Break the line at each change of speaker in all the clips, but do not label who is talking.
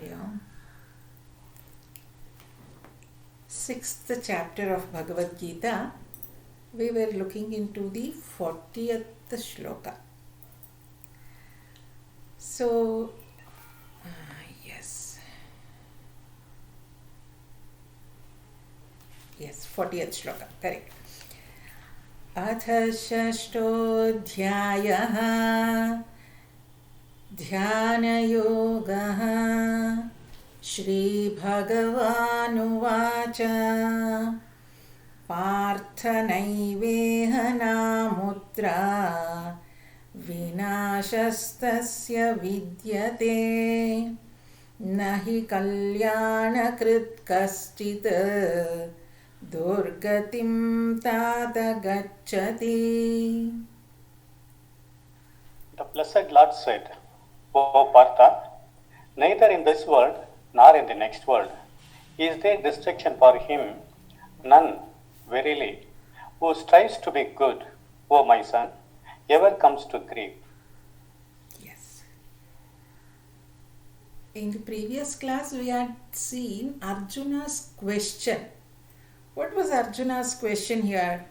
Carry on. 6th chapter of Bhagavad Gita. We were looking into the 40th shloka. So, yes, 40th shloka, correct. अथ षष्ठोऽध्यायः ध्यानयोगः श्रीभगवानुवाच पार्थ नैवेह नामुत्रा विनाशस्तस्य विद्यते न हि कल्याणकृत् कश्चित् दुर्गतिं तात गच्छति.
The blessed Lord said, O Partha, neither in this world nor in the next world is there destruction for him, none, verily, who strives to be good, O my son, ever comes to grief.
Yes. In the previous class, we had seen Arjuna's question. What was Arjuna's question here?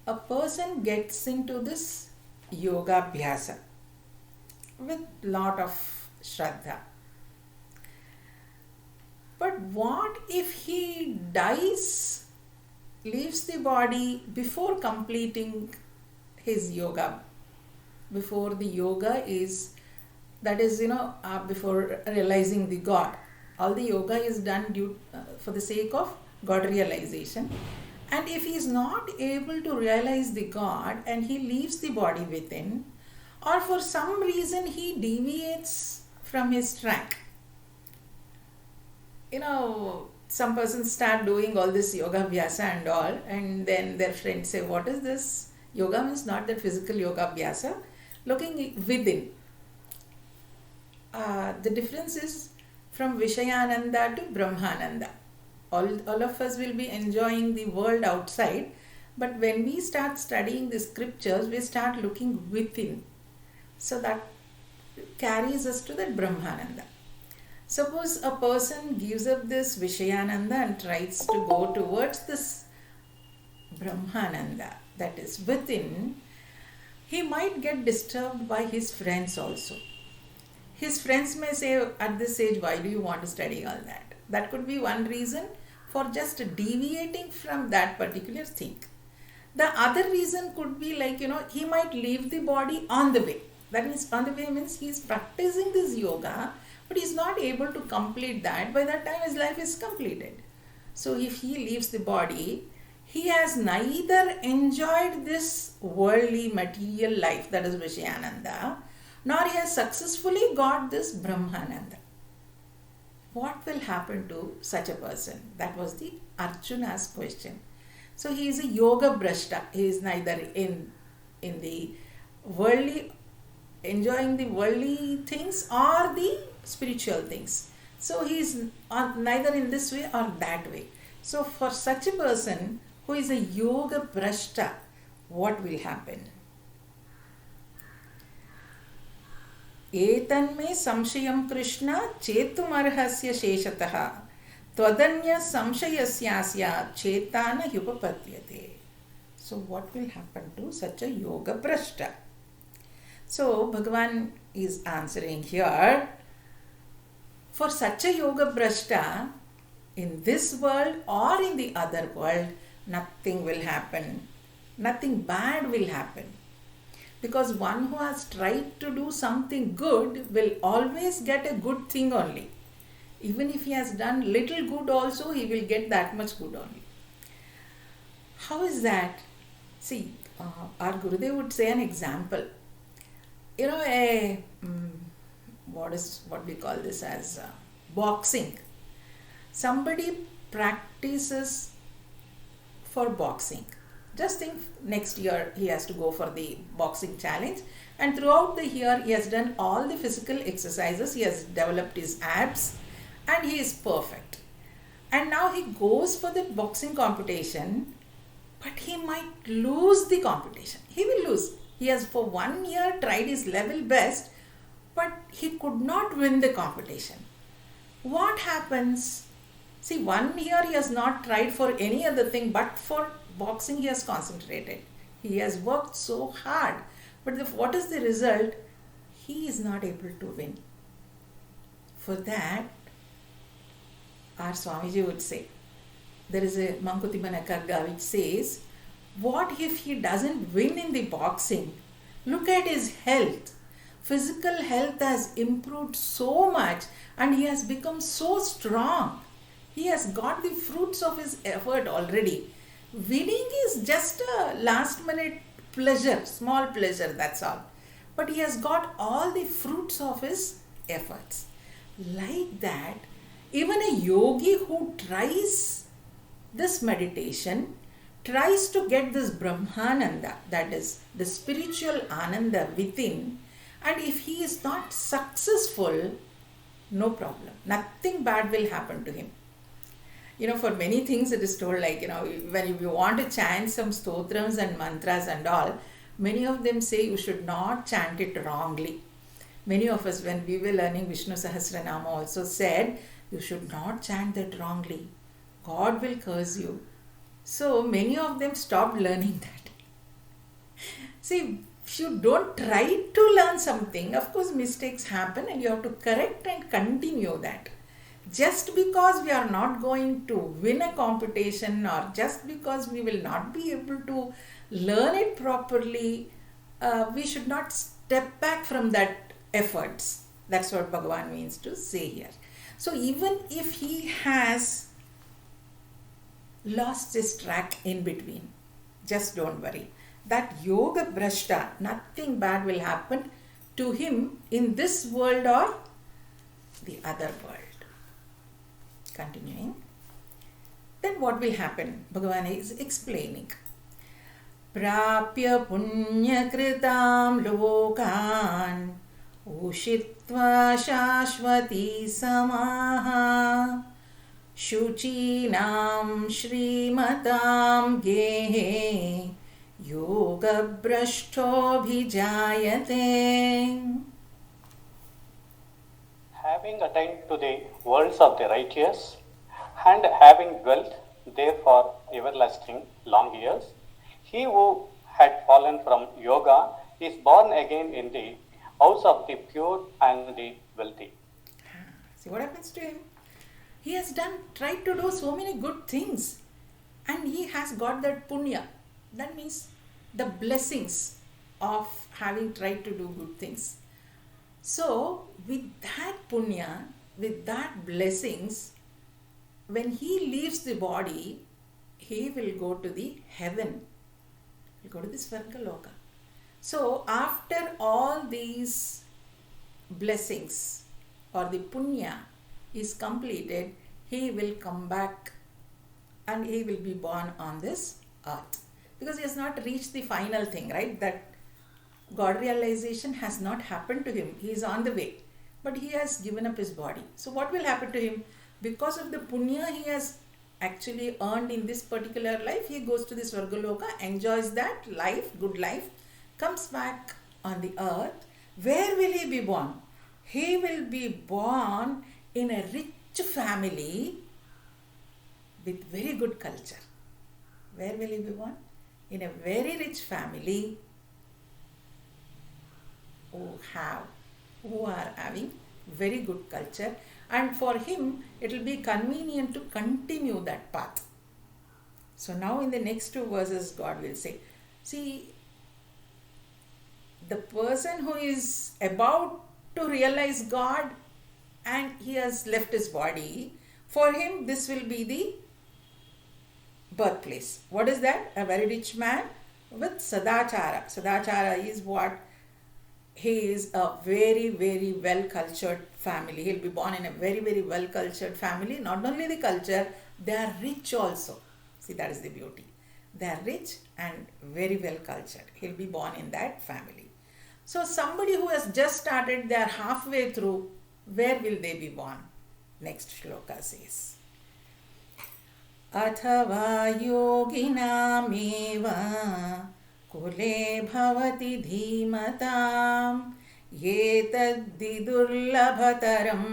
A person gets into this yoga abhyasa with lot of shraddha. But what if he dies, leaves the body before completing his yoga? Before the yoga is, that is, before realizing the God. All the yoga is done for the sake of God realization. And if he is not able to realize the God and he leaves the body within, or for some reason he deviates from his track. Some persons start doing all this yoga abhyasa and all, and then their friends say, what is this? Yoga means not that physical yoga abhyasa, looking within. The difference is from Vishayananda to Brahmananda. All of us will be enjoying the world outside, but when we start studying the scriptures, we start looking within. So that carries us to that Brahmananda. Suppose a person gives up this Vishayananda and tries to go towards this Brahmananda that is within, he might get disturbed by his friends also. His friends may say at this age, why do you want to study all that? That could be one reason for just deviating from that particular thing. The other reason could be he might leave the body on the way. That means on the way means he is practicing this yoga, but he is not able to complete that. By that time his life is completed. So if he leaves the body, he has neither enjoyed this worldly material life, that is Vishayananda, nor he has successfully got this Brahmananda. What will happen to such a person? That was the Arjuna's question. So he is a yoga brashta. He is neither in the worldly, enjoying the worldly things or the spiritual things. So he is neither in this way or that way. So for such a person who is a yoga brashta, what will happen? एतन्मे संशयं कृष्ण चेतुमर्हस्य शेषतः त्वदन्य संशयस्यास्य चेता न ह्युपपद्यते. So what will happen to such a yoga brashta? So Bhagavan is answering here, for such a yoga brashta, in this world or in the other world, nothing will happen. Nothing bad will happen. Because one who has tried to do something good will always get a good thing only. Even if he has done little good also, he will get that much good only. How is that? See, our Gurudev would say an example. What we call this as boxing. Somebody practices for boxing. Just think, next year he has to go for the boxing challenge, and throughout the year he has done all the physical exercises, he has developed his abs and he is perfect. And now he goes for the boxing competition, but he might lose the competition. He will lose. He has for 1 year tried his level best, but he could not win the competition. What happens? See, 1 year he has not tried for any other thing, but for boxing he has concentrated. He has worked so hard. But what is the result? He is not able to win. For that, our Swamiji would say, there is a Mankutimana Karga which says, what if he doesn't win in the boxing? Look at his health. Physical health has improved so much and he has become so strong. He has got the fruits of his effort already. Winning is just a last minute pleasure, small pleasure, that's all. But he has got all the fruits of his efforts. Like that, even a yogi who tries this meditation, tries to get this Brahmananda, that is the spiritual Ananda within, and if he is not successful, no problem. Nothing bad will happen to him. For many things it is told, like, when you want to chant some stotrams and mantras and all, many of them say you should not chant it wrongly. Many of us, when we were learning Vishnu Sahasranama, also said, you should not chant that wrongly. God will curse you. So many of them stopped learning that. See, if you don't try to learn something, of course mistakes happen and you have to correct and continue that. Just because we are not going to win a competition, or just because we will not be able to learn it properly, we should not step back from that efforts. That's what Bhagavan means to say here. So even if he has lost his track in between, just don't worry. That yoga brashta, nothing bad will happen to him in this world or the other world. Continuing. Then what will happen? Bhagavan is explaining. Prapya punya kritam lokan ushitva shashvati samaha shuchinam shrimatam gehe yoga brashto bhijayate.
Having attained to the worlds of the righteous and having dwelt there for everlasting long years, he who had fallen from yoga is born again in the house of the pure and the wealthy.
See what happens to him? He has tried to do so many good things, and he has got that punya. That means the blessings of having tried to do good things. So with that punya, with that blessings, when he leaves the body, he will go to the heaven. He will go to the Svargaloka. So after all these blessings or the punya is completed, he will come back and he will be born on this earth. Because he has not reached the final thing, right? That God realization has not happened to him. He is on the way. But he has given up his body. So what will happen to him? Because of the punya he has actually earned in this particular life, he goes to the Svargaloka, enjoys that life, good life, comes back on the earth. Where will he be born? He will be born in a rich family with very good culture. Where will he be born? In a very rich family who are having very good culture, and for him it will be convenient to continue that path. So now in the next two verses God will say, see, the person who is about to realize God and he has left his body, for him this will be the birthplace. What is that? A very rich man with sadachara. Sadachara is what? He is a very, very well-cultured family. He'll be born in a very, very well-cultured family. Not only the culture, they are rich also. See, that is the beauty. They are rich and very well-cultured. He'll be born in that family. So somebody who has just started, they are halfway through, where will they be born? Next shloka says, अथवा योगिनामेव कुले भवति धीमतां एतद्धि दुर्लभतरं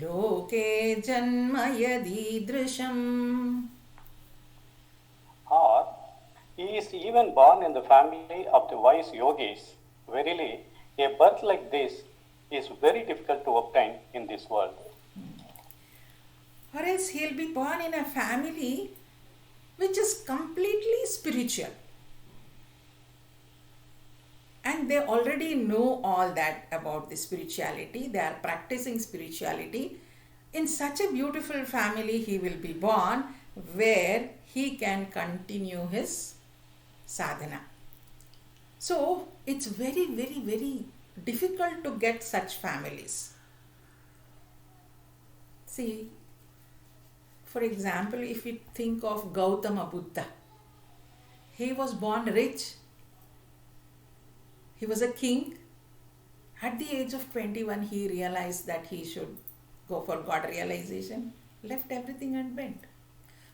लोके जन्म यदीदृशम्.
Or he is even born in the family of the wise yogis. Verily, a birth like this is very difficult to obtain in this world.
Or else he'll be born in a family which is completely spiritual. And they already know all that about the spirituality. They are practicing spirituality. In such a beautiful family, he will be born where he can continue his sadhana. So it's very, very, very difficult to get such families. See, for example, if we think of Gautama Buddha, he was born rich. He was a king. At the age of 21, he realized that he should go for God realization, left everything and went.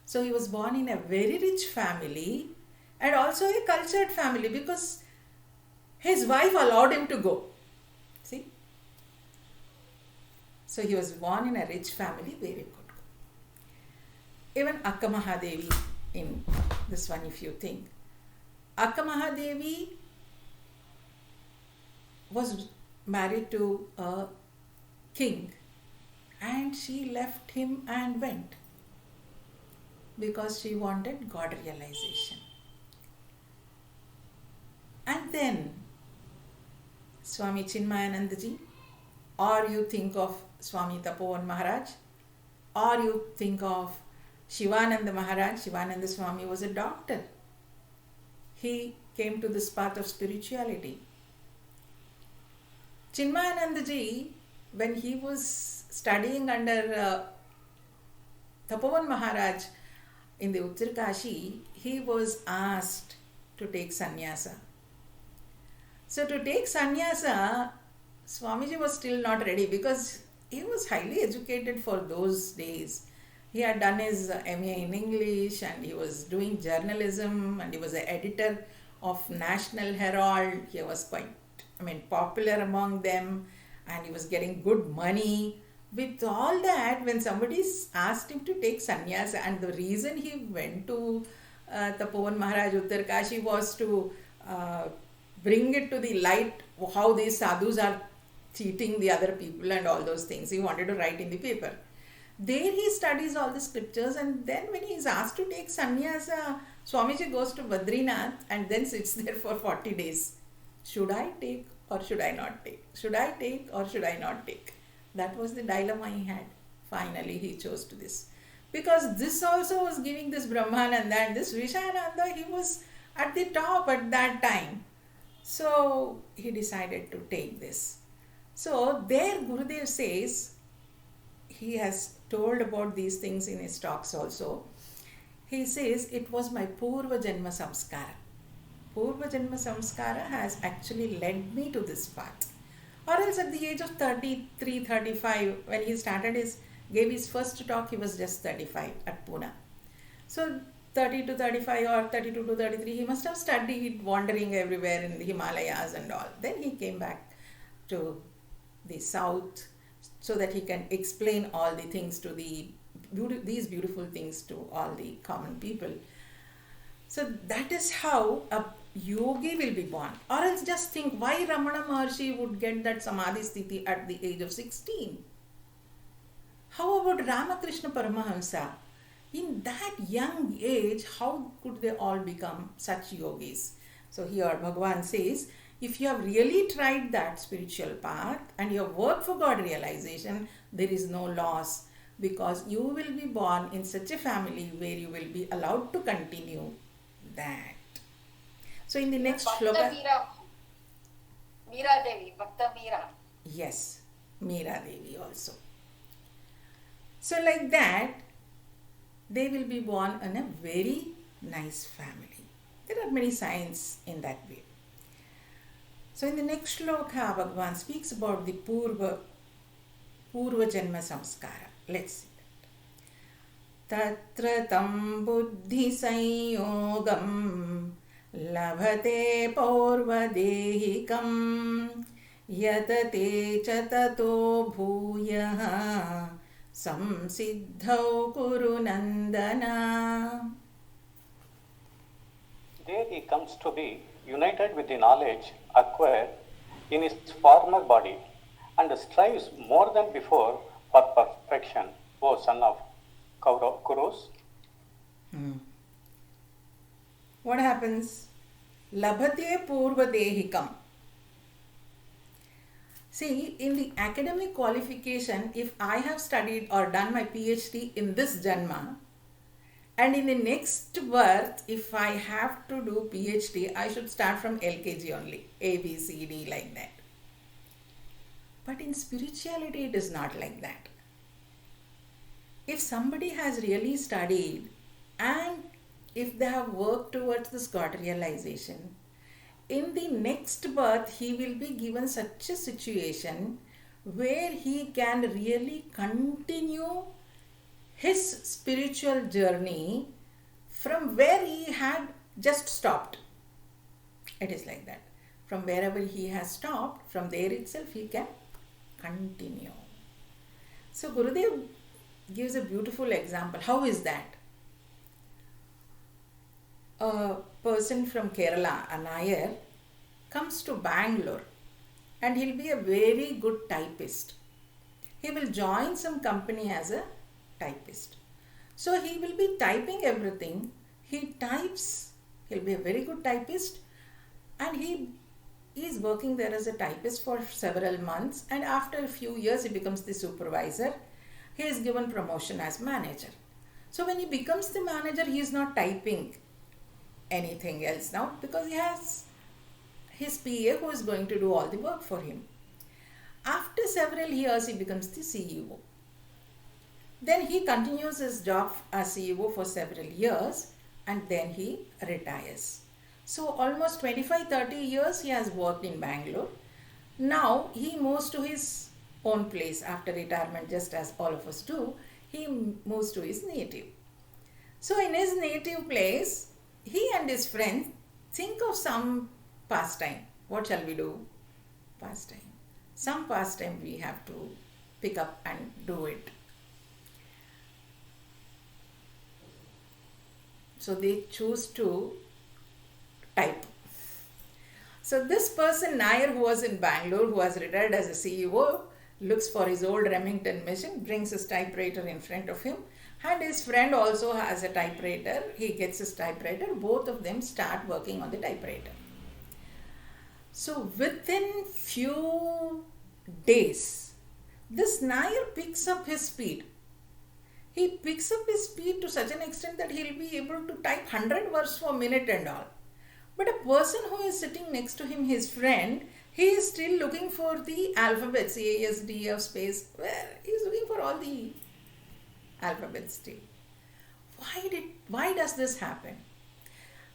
So he was born in a very rich family and also a cultured family because his wife allowed him to go. See? So he was born in a rich family where he could go. Even Akka Mahadevi, in this one, if you think, Akka Mahadevi was married to a king and she left him and went because she wanted God realization. And then Swami Chinmayanandaji, or you think of Swami Tapovan Maharaj, or you think of Shivananda Maharaj. Shivananda Swami was a doctor. He came to this path of spirituality. Chinmayanandaji, when he was studying under Tapovan Maharaj in the Uttarkashi, he was asked to take sannyasa. So to take sannyasa, Swamiji was still not ready because he was highly educated for those days. He had done his MA in English and he was doing journalism and he was an editor of National Herald. He was quite, popular among them and he was getting good money. With all that, when somebody asked him to take sannyasa, and the reason he went to Tapovan Maharaj Uttarkashi was to bring it to the light how these sadhus are cheating the other people and all those things. He wanted to write in the paper. There he studies all the scriptures, and then when he is asked to take sannyasa, Swamiji goes to Badrinath and then sits there for 40 days. Should I take or should I not take? Should I take or should I not take? That was the dilemma he had. Finally, he chose to this. Because this also was giving this Brahmananda and this Vishayananda, he was at the top at that time. So he decided to take this. So there Gurudev says, he has told about these things in his talks also. He says, it was my Purva Janma Samskara. Purva Janma Samskara has actually led me to this path. Or else at the age of 33, 35, when he gave his first talk, he was just 35 at Pune. So 30 to 35 or 32 to 33, he must have studied wandering everywhere in the Himalayas and all. Then he came back to the south so that he can explain all the things to these beautiful things to all the common people. So that is how a yogi will be born. Or else just think why Ramana Maharshi would get that Samadhi Sthiti at the age of 16. How about Ramakrishna Paramahamsa? In that young age, how could they all become such yogis? So here Bhagavan says, if you have really tried that spiritual path and you have worked for God realization, there is no loss because you will be born in such a family where you will be allowed to continue that. So in the next shloka...
Meera Devi, Bhakta Meera.
Yes, Meera Devi also. So like that, they will be born in a very nice family. There are many signs in that way. So in the next shloka, Bhagavan speaks about the Purva Janma Samskara. Let's see that. Tatra tam buddhi sanyogam labhate purva dehikam यतते च ततो भूयः संसिद्धौ कुरु नन्दन.
There he comes to be united with the knowledge acquired in his former body and strives more than before for perfection, O son of Kurus.
What happens? Labhate purvadehikam. See, in the academic qualification, if I have studied or done my PhD in this Janma, and in the next birth, if I have to do PhD, I should start from LKG only, A, B, C, D, like that. But in spirituality, it is not like that. If somebody has really studied and if they have worked towards this God realization, in the next birth, he will be given such a situation where he can really continue his spiritual journey from where he had just stopped. It is like that. From wherever he has stopped, from there itself he can continue. So Gurudev gives a beautiful example. How is that? A person from Kerala, a Nair, comes to Bangalore and he'll be a very good typist. He will join some company as a typist. So he will be typing everything. He types, he'll be a very good typist, and he is working there as a typist for several months, and after a few years he becomes the supervisor. He is given promotion as manager. So when he becomes the manager, he is not typing anything else now because he has his PA who is going to do all the work for him. After several years, he becomes the CEO. Then he continues his job as CEO for several years and then he retires. So almost 25-30 years he has worked in Bangalore. Now he moves to his own place after retirement, just as all of us do. He moves to his native. So in his native place, he and his friends think of some pastime. What shall we do? Pastime. Some pastime we have to pick up and do it. So they choose to type. So this person, Nair, who was in Bangalore, who has retired as a CEO, looks for his old Remington machine, brings his typewriter in front of him, and his friend also has a typewriter. He gets his typewriter. Both of them start working on the typewriter. So within few days, this Nair picks up his speed. He picks up his speed to such an extent that he'll be able to type 100 words per minute and all. But a person who is sitting next to him, his friend, he is still looking for the alphabets, A, S, D, F, space, where he is looking for all the alphabets still. Why does this happen?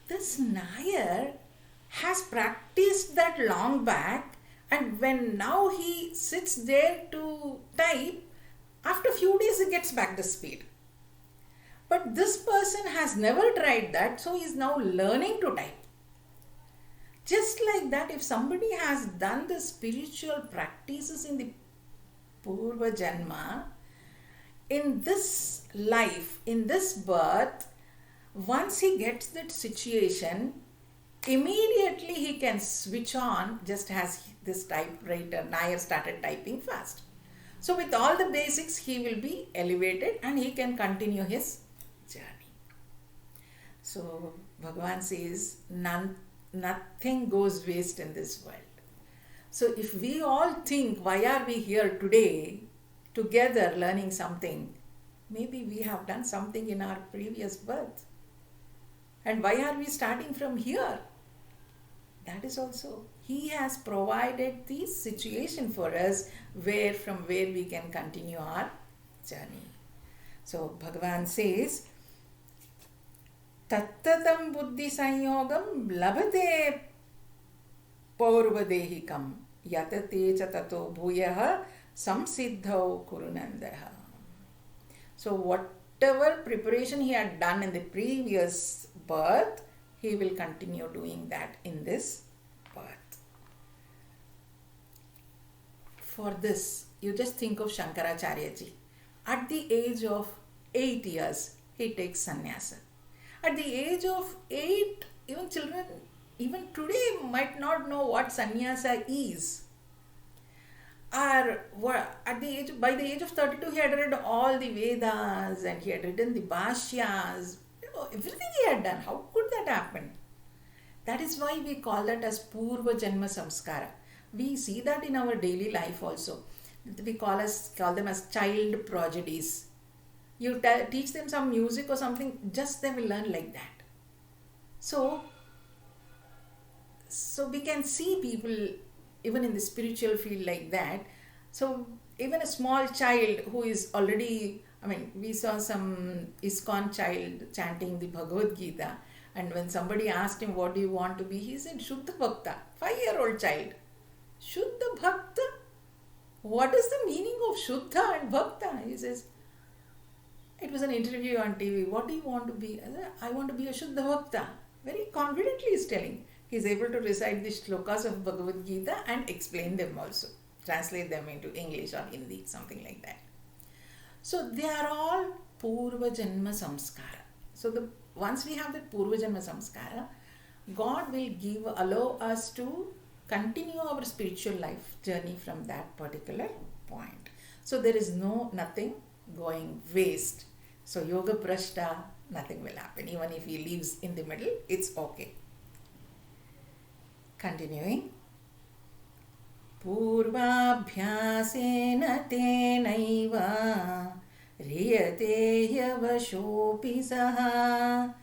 This Nair has practiced that long back, and when now he sits there to type, after a few days he gets back the speed. But this person has never tried that, so he is now learning to type. Just like that, if somebody has done the spiritual practices in the Purva Janma, in this life, in this birth, once he gets that situation, immediately he can switch on, just as this typewriter, Nair started typing fast. So with all the basics, he will be elevated and he can continue his journey. So Bhagavan says, nothing goes waste in this world. So if we all think, why are we here today, together learning something, maybe we have done something in our previous birth. And why are we starting from here? That is also, he has provided the situation for us from where we can continue our journey. So Bhagavan says, Tattatam buddhi sanyogam labhate paurvadehikam yatate cha tato bhuyaha samsiddhau kurunandaha. So whatever preparation he had done in the previous birth, he will continue doing that in this birth. for this, you just think of Shankaracharya ji. At the age of 8 years, he takes sannyasa. At the age of 8, even children, even today, might not know what sannyasa is. Or at the age, by the age of 32, he had read all the Vedas and he had written the Bhashyas. Everything he had done. How could that happen? That is why we call that as Purva Janma Samskara. We see that in our daily life also. We call them as child prodigies. You teach them some music or something, just they will learn like that. So we can see people even in the spiritual field like that. So even a small child who is already, we saw some ISKCON child chanting the Bhagavad Gita, and when somebody asked him, what do you want to be? He said, Shuddha Bhakta, 5-year-old child. Shuddha Bhakta? What is the meaning of Shuddha and Bhakta? He says, it was an interview on TV. What do you want to be? I want to be a Shuddha Bhakta. Very confidently he is telling. He is able to recite the shlokas of Bhagavad Gita and explain them also. Translate them into English or Hindi, something like that. So they are all Purva Janma Samskara. So once we have that Purva Janma Samskara, God will allow us to continue our spiritual life journey from that particular point. So there is nothing going waste. So Yoga Prashta, nothing will happen. Even if he leaves in the middle, it's okay. Continuing. Purvabhyasena tenaiva riyate yavashopi saha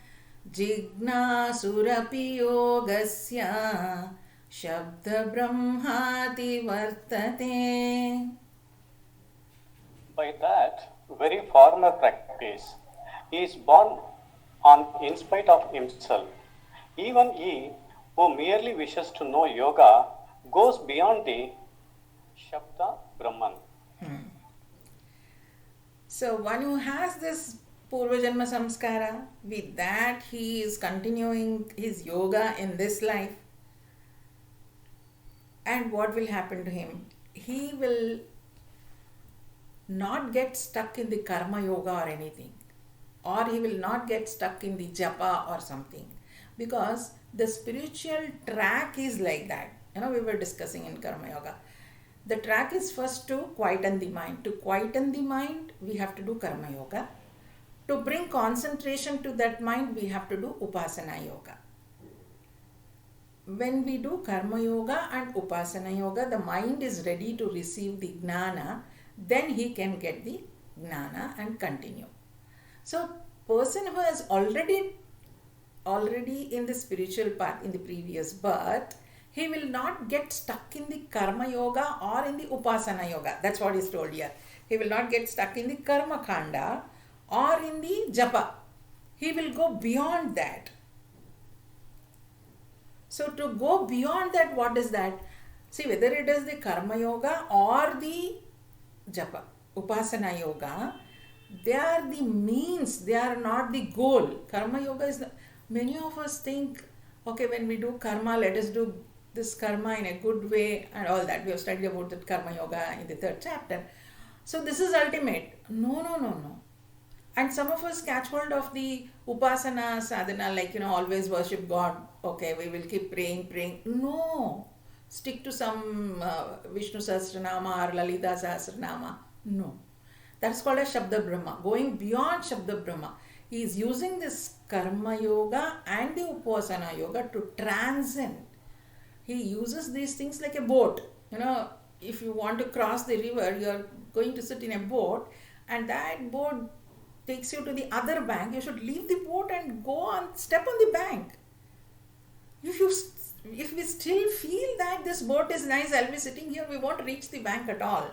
jignasurapi yogasya shabda brahmati vartate.
By that very former practice, he is born in spite of himself. Even he who merely wishes to know yoga goes beyond the Shabda Brahman.
So one who has this Purva Janma Samskara, with that he is continuing his yoga in this life. And what will happen to him? He will not get stuck in the Karma Yoga or anything. Or he will not get stuck in the Japa or something. Because the spiritual track is like that. We were discussing in Karma Yoga. The track is first to quieten the mind. To quieten the mind, we have to do Karma Yoga. To bring concentration to that mind, we have to do Upasana Yoga. When we do Karma Yoga and Upasana Yoga, the mind is ready to receive the Gnana. Then he can get the Gnana and continue. So, person who has already in the spiritual path in the previous birth, he will not get stuck in the Karma Yoga or in the Upasana Yoga. That's what is told here. He will not get stuck in the Karma Kanda or in the Japa. He will go beyond that. So to go beyond that, what is that? See, whether it is the Karma Yoga or the Japa, Upasana Yoga, they are the means, they are not the goal. Karma Yoga is many of us think, okay, when we do karma, let us do this karma in a good way and all that. We have studied about that Karma Yoga in the 3rd chapter. So this is ultimate. No. And some of us catch hold of the Upasana sadhana, like, always worship God. Okay, we will keep praying. No. Stick to some Vishnu Sahasranama or Lalita Sahasranama. No. That's called a Shabda Brahma. Going beyond Shabda Brahma. He is using this Karma Yoga and the Upasana Yoga to transcend. He uses these things like a boat. If you want to cross the river, you are going to sit in a boat and that boat takes you to the other bank. You should leave the boat and step on the bank. If we still feel that this boat is nice, I'll be sitting here, we won't reach the bank at all.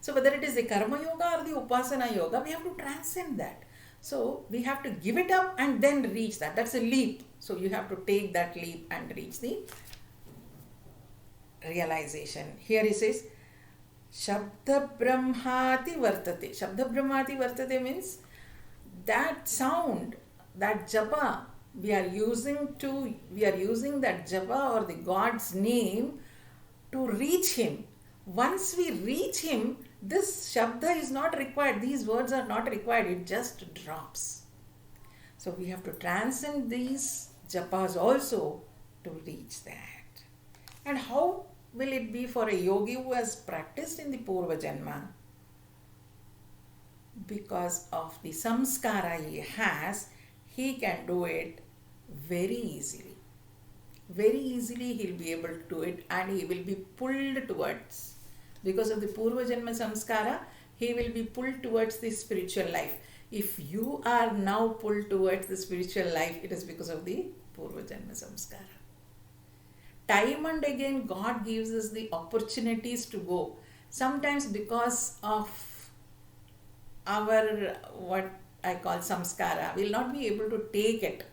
So whether it is the Karma Yoga or the Upasana Yoga, we have to transcend that. So we have to give it up and then reach that. That's a leap. So you have to take that leap and reach the realization. Here he says, Shabda Brahmati Vartate. Shabda Brahmati Vartate means that sound, that japa, we are using that japa or the God's name to reach him. Once we reach him, this Shabda is not required, these words are not required, it just drops. So we have to transcend these japas also to reach that. And how will it be for a yogi who has practiced in the Purva Janma? Because of the samskara he has, he can do it very easily. Very easily he'll be able to do it, and he will be pulled towards. Because of the Purva Janma samskara, he will be pulled towards the spiritual life. If you are now pulled towards the spiritual life, it is because of the Purva Janma samskara. Time and again God gives us the opportunities to go. Sometimes because of our what I call samskara, we will not be able to take it.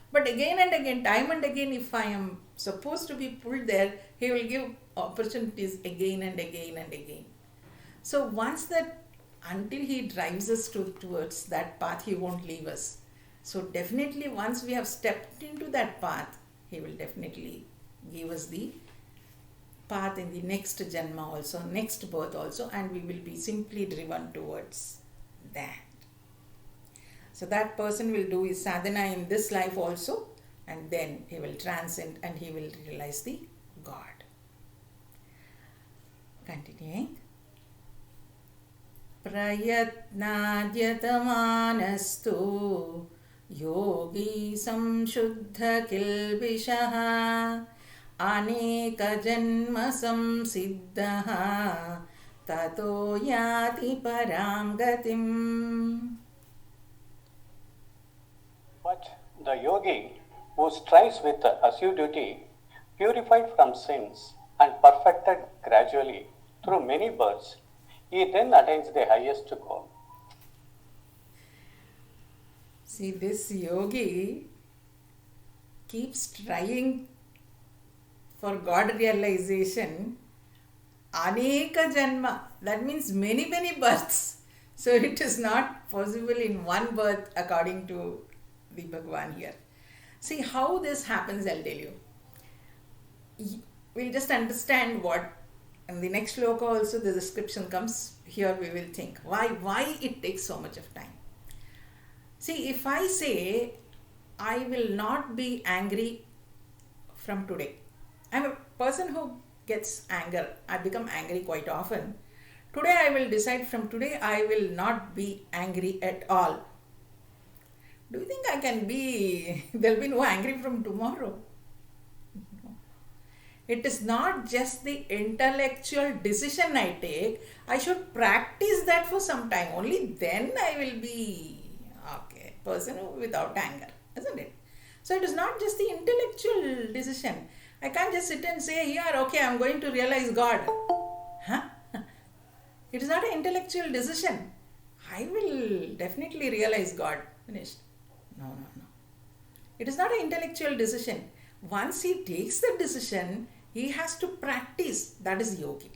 But again and again, time and again, if I am supposed to be pulled there, he will give opportunities again and again and again. So once that, until he drives us towards that path, he won't leave us. So definitely once we have stepped into that path, he will definitely give us the path in the next janma also, next birth also, and we will be simply driven towards that. So that person will do his sadhana in this life also, and then he will transcend and he will realize the God. Continuing. Prayatnadyatamaanastu yogi samshuddha kilbishaha aneka janma samsiddhaha tato yati param gatim.
But the yogi who strives with assiduity, purified from sins and perfected gradually through many births, he then attains the highest goal.
See, this yogi keeps trying for God realization. Aneka janma, that means many, many births. So it is not possible in one birth according to the Bhagwan here. See how this happens, I'll tell you. We'll just understand what, in the next shloka also the description comes. Here we will think why it takes so much of time. See, if I say I will not be angry from today, I'm a person who gets anger, I become angry quite often. Today I will decide, from today I will not be angry at all. Do you think I can be, there'll be no angry from tomorrow? No. It is not just the intellectual decision I take, I should practice that for some time. Only then I will be person without anger, isn't it? So it is not just the intellectual decision. I can't just sit and say, here, okay, I'm going to realize God. Huh? It is not an intellectual decision. I will definitely realize God. Finished. No. It is not an intellectual decision. Once he takes the decision, he has to practice. That is yogi.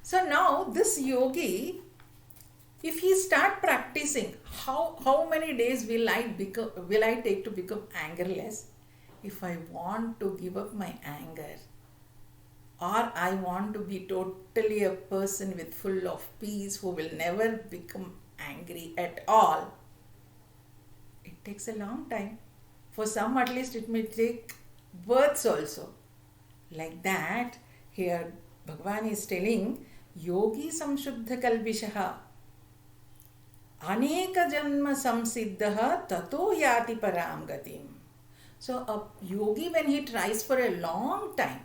So now this yogi, if he start practicing, how many days will I take to become angerless? If I want to give up my anger, or I want to be totally a person with full of peace who will never become angry at all, it takes a long time. For some at least it may take births also. Like that, here Bhagavan is telling, yogi samshuddha kalvishaha aneka janma samsiddhaha tato yati param gatim. So a yogi, when he tries for a long time,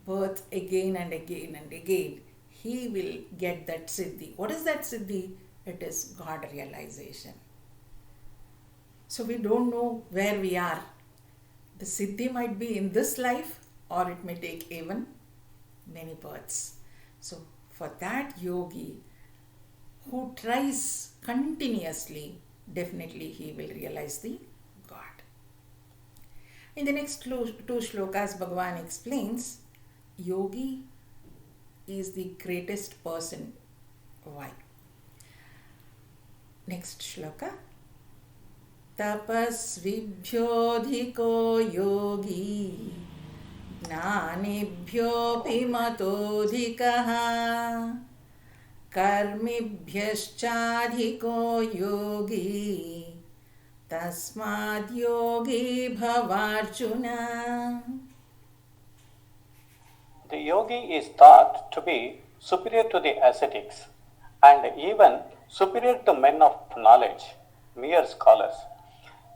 birth again and again and again, he will get that siddhi. What is that siddhi? It is God realization. So we don't know where we are. The siddhi might be in this life, or it may take even many births. So for that yogi who tries continuously, definitely he will realize the God. In the next two shlokas, Bhagavan explains, yogi is the greatest person. Why? Next shloka. Tapasvibhyodhiko yogi ज्ञानिभ्योऽपि मतोऽधिकः कर्मिभ्यश्चाधिको Yogi तस्माद्योगी भवार्जुन.
The yogi is thought to be superior to the ascetics and even superior to men of knowledge, mere scholars.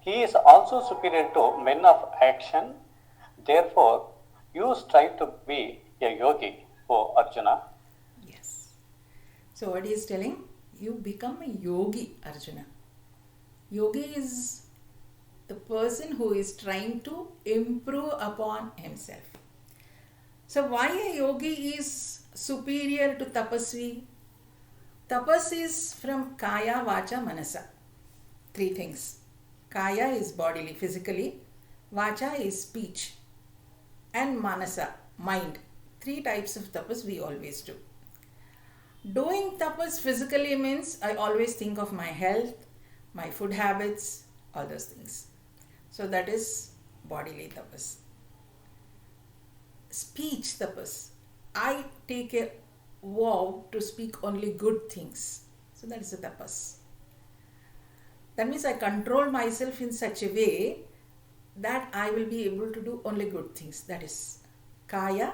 He is also superior to men of action. Therefore, you strive to be a yogi, O Arjuna.
Yes. So what he is telling? You become a yogi, Arjuna. Yogi is the person who is trying to improve upon himself. So why a yogi is superior to tapasvi? Tapas is from kaya, vacha, manasa. Three things. Kaya is bodily, physically. Vacha is speech. And manasa, mind. Three types of tapas we always do. Doing tapas physically means I always think of my health, my food habits, all those things. So that is bodily tapas. Speech tapas. I take a vow to speak only good things. So that is a tapas. That means I control myself in such a way that I will be able to do only good things. That is kaya,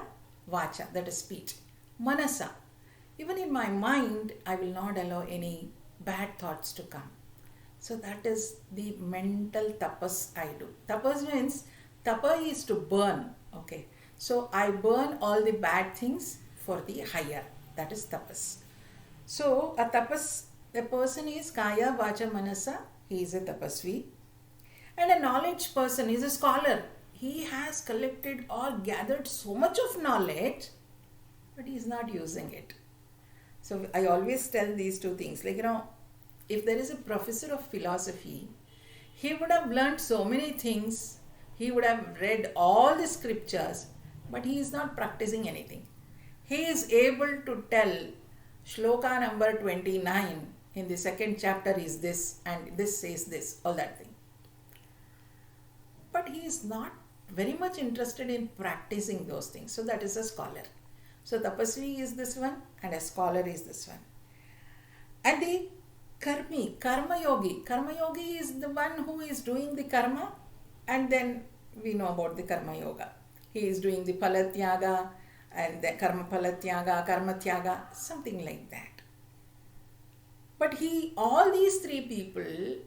vacha, that is speech. Manasa. Even in my mind, I will not allow any bad thoughts to come. So that is the mental tapas I do. Tapas means, tapa is to burn. Okay. So I burn all the bad things for the higher. That is tapas. So a tapas, the person is kaya, vacha, manasa. He is a tapasvi. And a knowledge person is a scholar. He has collected or gathered so much of knowledge, but he is not using it. So I always tell these two things. Like, if there is a professor of philosophy, he would have learned so many things. He would have read all the scriptures, but he is not practicing anything. He is able to tell shloka number 29 in the second chapter is this and this says this, all that thing. But he is not very much interested in practicing those things. So that is a scholar. So tapasvi is this one and a scholar is this one. And the karma yogi is the one who is doing the karma, and then we know about the karma yoga. He is doing the palatyaga and the karma palatyaga, karma tyaga, something like that. But all these three people,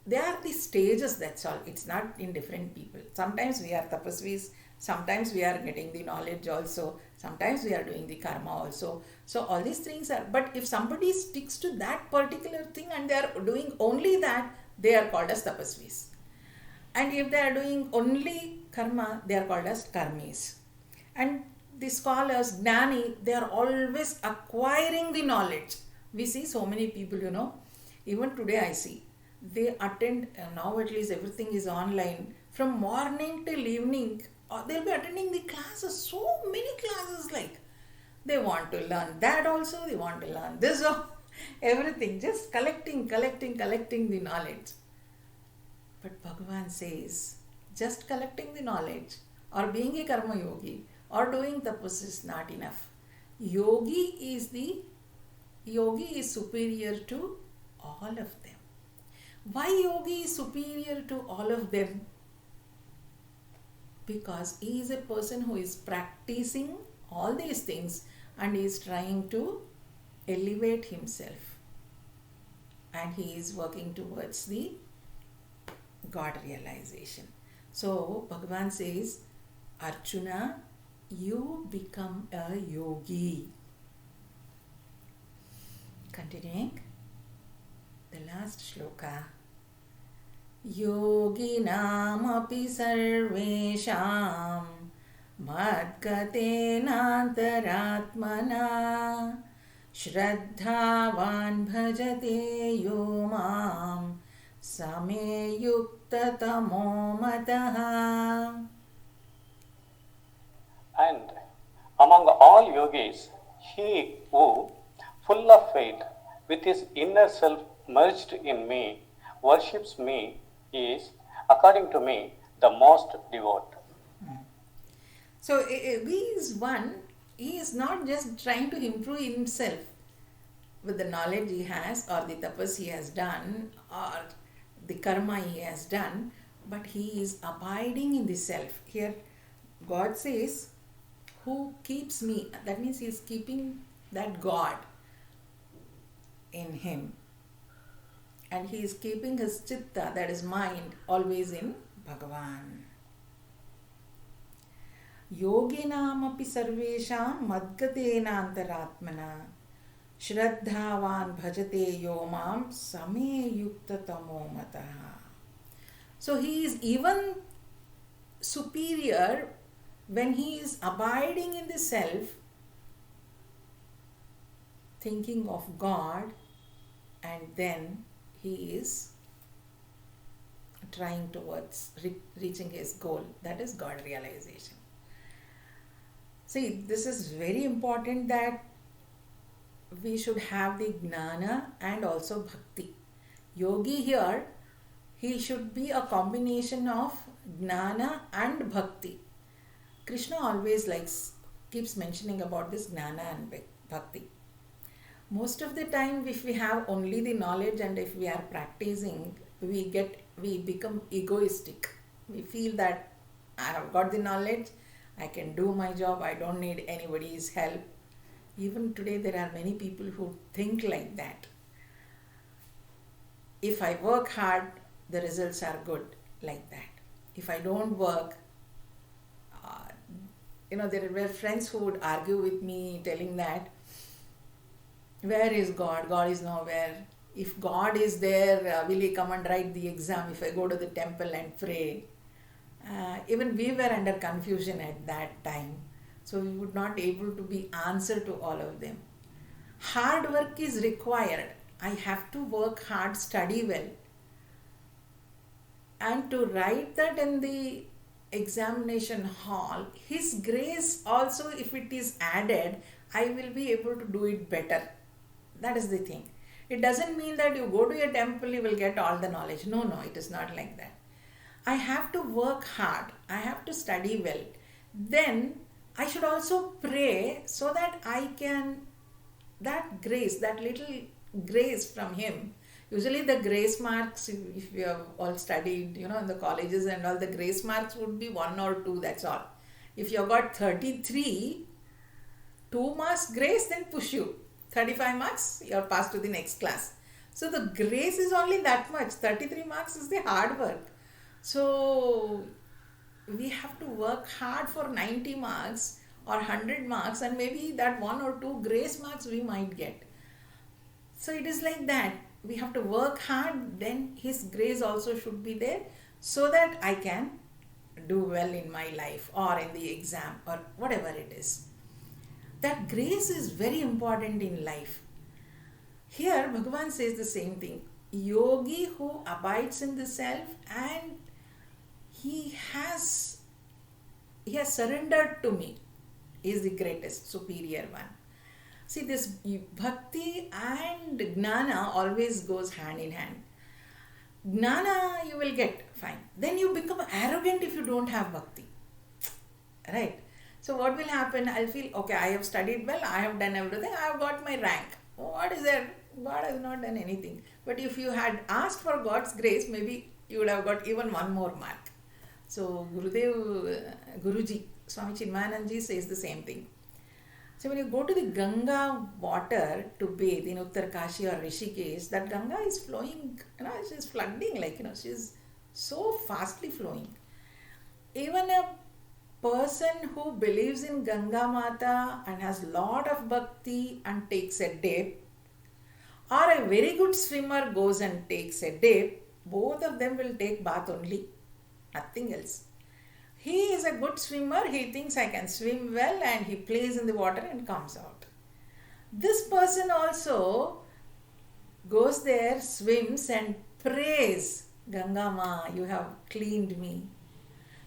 they are the stages, that's all. It's not in different people. Sometimes we are tapasvis, sometimes we are getting the knowledge also, sometimes we are doing the karma also. So all these things are, but if somebody sticks to that particular thing and they are doing only that, they are called as tapasvis. And if they are doing only karma, they are called as karmis. And the scholars, gnani, they are always acquiring the knowledge. We see so many people, even today I see, they attend, now at least everything is online, from morning till evening, or they'll be attending the classes, so many classes, like they want to learn that also, they want to learn this, everything, just collecting the knowledge. But Bhagavan says, just collecting the knowledge or being a karma yogi or doing tapas is not enough. Yogi is superior to all of them. Why yogi is superior to all of them? Because he is a person who is practicing all these things and he is trying to elevate himself, and he is working towards the God realization. So Bhagavan says, Arjuna, you become a yogi. Continuing, the last shloka. Yoginamapi sarvesham madgatenantaratmana shraddhavan bhajate yo mam same yuktatamo mataha.
And among all yogis, he who, full of faith, with his inner self merged in me, worships me, is, according to me, the most devout.
So he is one, he is not just trying to improve himself with the knowledge he has or the tapas he has done or the karma he has done, but he is abiding in the self. Here God says, who keeps me? That means he is keeping that God in him. And he is keeping his chitta, that is mind, always in Bhagavan. Yoginamapi sarvesham madgatena antaratmana shraddhavan bhajate yomam same yukta tamo mataha. So he is even superior when he is abiding in the self, thinking of God, and then he is trying towards reaching his goal, that is God realization. See, this is very important that we should have the gnana and also bhakti. Yogi here, he should be a combination of gnana and bhakti. Krishna always keeps mentioning about this gnana and bhakti. Most of the time, if we have only the knowledge and if we are practicing, we become egoistic. We feel that I have got the knowledge, I can do my job, I don't need anybody's help. Even today there are many people who think like that. If I work hard, the results are good, like that. If I don't work, there were friends who would argue with me telling that, where is God? God is nowhere. If God is there, will he come and write the exam if I go to the temple and pray? Even we were under confusion at that time. So we would not able to be answer to all of them. Hard work is required. I have to work hard, study well. And to write that in the examination hall, his grace also, if it is added, I will be able to do it better. That is the thing. It doesn't mean that you go to a temple, you will get all the knowledge. No, it is not like that. I have to work hard. I have to study well. Then I should also pray so that I can, that grace, that little grace from him. Usually the grace marks, if you have all studied, in the colleges and all, the grace marks would be 1 or 2, that's all. If you have got 33, 2 marks grace, then push you. 35 marks, you are passed to the next class. So the grace is only that much. 33 marks is the hard work. So we have to work hard for 90 marks or 100 marks, and maybe that 1 or 2 grace marks we might get. So it is like that. We have to work hard, then his grace also should be there so that I can do well in my life or in the exam or whatever it is. That grace is very important in life. Here Bhagavan says the same thing. Yogi who abides in the self and he has surrendered to me is the greatest, superior one. See, this bhakti and gnana always goes hand in hand. Gnana you will get, fine. Then you become arrogant if you don't have bhakti. Right? So what will happen? I'll feel, okay, I have studied well, I have done everything, I have got my rank. What is there? God has not done anything. But if you had asked for God's grace, maybe you would have got even 1 more mark. So Guruji, Swami Chinmayananji says the same thing. So when you go to the Ganga water to bathe in Uttarkashi or Rishikesh, that Ganga is flowing, she's flooding, she's so fastly flowing. Even a person who believes in Ganga Mata and has lot of bhakti and takes a dip, or a very good swimmer goes and takes a dip, both of them will take bath only, nothing else. He is a good swimmer, he thinks I can swim well, and he plays in the water and comes out. This person also goes there, swims and prays, Ganga Ma, you have cleaned me.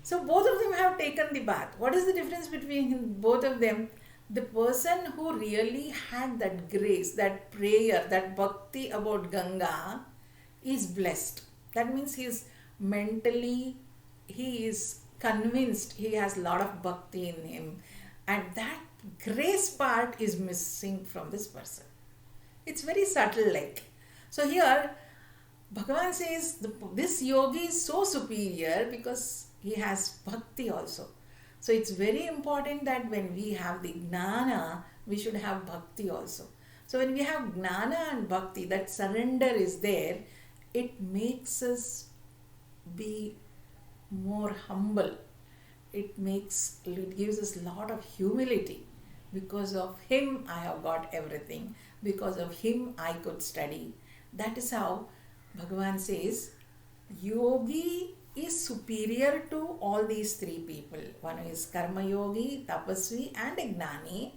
So both of them have taken the bath. What is the difference between both of them? The person who really had that grace, that prayer, that bhakti about Ganga is blessed. That means he is mentally, he is convinced he has a lot of bhakti in him, and that grace part is missing from this person. It's very subtle, like. So here, Bhagavan says this yogi is so superior because he has bhakti also. So it's very important that when we have the gnana, we should have bhakti also. So when we have gnana and bhakti, that surrender is there, it makes us be more humble. It gives us a lot of humility. Because of him I have got everything. Because of him I could study. That is how Bhagavan says yogi is superior to all these three people. One is karma yogi, tapasvi and gnani.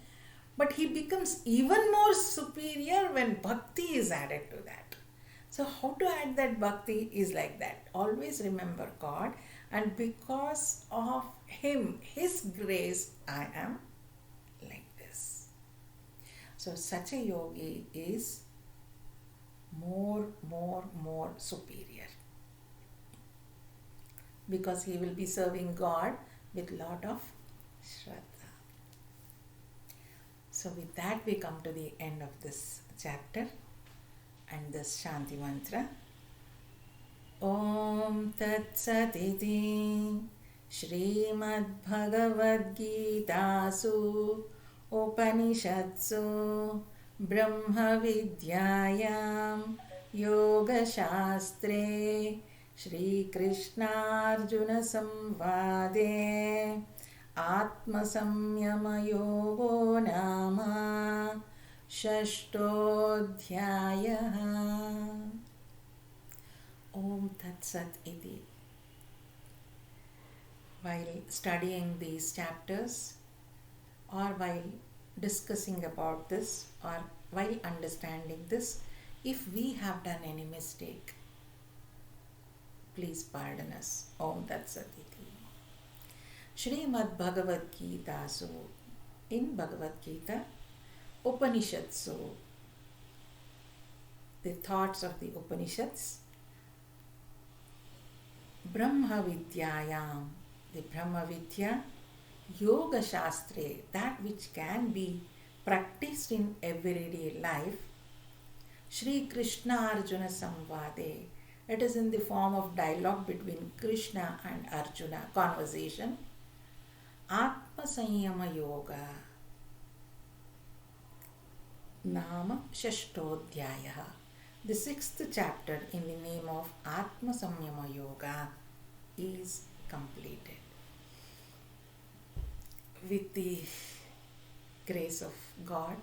But he becomes even more superior when bhakti is added to that. So how to add that bhakti is like that. Always remember God, and because of him, his grace, I am like this. So such a yogi is more superior, because he will be serving God with lot of shraddha. So with that we come to the end of this chapter and this Shanti mantra. Om Tat Sat Iti Shrimad Bhagavad Gitasu Upanishadsu Brahma Vidyayam Yoga Shastre Shri Krishna Arjuna Samvade Atma Samyama Yogo Nama Shashtodhyayaha. Om Tat Sat Iti. While studying these chapters, or while discussing about this, or while understanding this, if we have done any mistake, please pardon us. Om Tat Sat Iti. Shrimad Bhagavad Gita. So, in Bhagavad Gita, Upanishads, the thoughts of the Upanishads, Brahma Vidyayam, the Brahma Vidya, Yoga Shastre, that which can be practiced in everyday life, Shri Krishna Arjuna Samvade, it is in the form of dialogue between Krishna and Arjuna, conversation, Atma Sanyama Yoga, Nama Shashtodhyayaha. The 6th chapter in the name of Atma Samyama Yoga is completed. With the grace of God,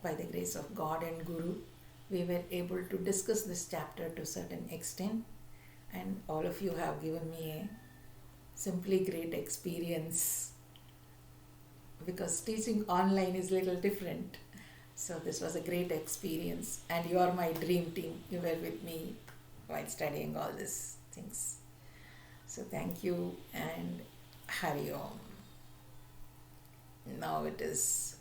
by the grace of God and Guru, we were able to discuss this chapter to a certain extent, and all of you have given me a simply great experience, because teaching online is a little different. So this was a great experience, and you are my dream team. You were with me while studying all these things. So thank you, and Hari Om. Now it is